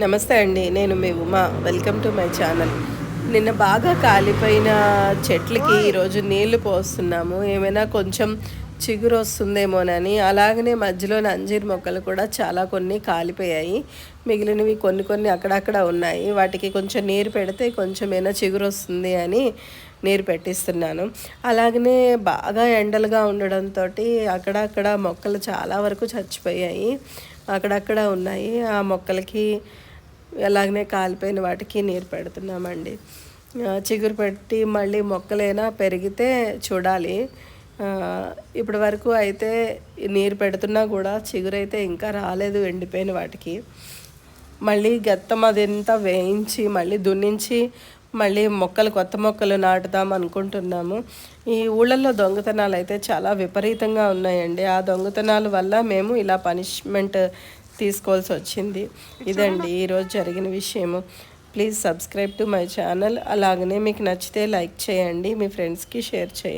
నమస్తే అండి. నేను మీ Uma. Welcome to my channel. నిన్న బాగా కాలిపోయిన చెట్లకి ఈరోజు నీళ్లు పోస్తున్నాము. ఏమైనా కొంచెం చిగురొస్తుందేమోనని. అలాగనే మధ్యలోని అంజీర్ మొక్కలు కూడా చాలా కొన్ని కాలిపోయాయి. మిగిలినవి కొన్ని కొన్ని అక్కడక్కడ ఉన్నాయి. వాటికి కొంచెం నీరు పెడితే కొంచెమైనా చిగురొస్తుంది అని నీరు పెట్టిస్తున్నాను. అలాగనే బాగా ఎండలుగా ఉండడంతోటి అక్కడక్కడ మొక్కలు చాలా వరకు చచ్చిపోయాయి. అక్కడక్కడ ఉన్నాయి. ఆ మొక్కలకి అలాగనే కాలిపోయిన వాటికి నీరు పెడుతున్నామండి. చిగురు పెట్టి మళ్ళీ మొక్కలైనా పెరిగితే చూడాలి. ఇప్పటి వరకు అయితే నీరు పెడుతున్నా కూడా చిగురైతే ఇంకా రాలేదు ఎండిపోయిన వాటికి. మళ్ళీ గత్తం అదంతా వేయించి మళ్ళీ దున్నించి మళ్ళీ మొక్కలు కొత్త మొక్కలు నాటుదాం అనుకుంటున్నాము. ఈ ఊళ్ళల్లో దొంగతనాలు అయితే చాలా విపరీతంగా ఉన్నాయండి. ఆ దొంగతనాల వల్ల మేము ఇలా పనిష్మెంట్ తీసుకోవాల్సి వచ్చింది. ఇదండి ఈరోజు జరిగిన విషయము. Please subscribe to my channel. అలాగనే మీకు నచ్చితే లైక్ చేయండి, మీ ఫ్రెండ్స్కి షేర్ చేయండి.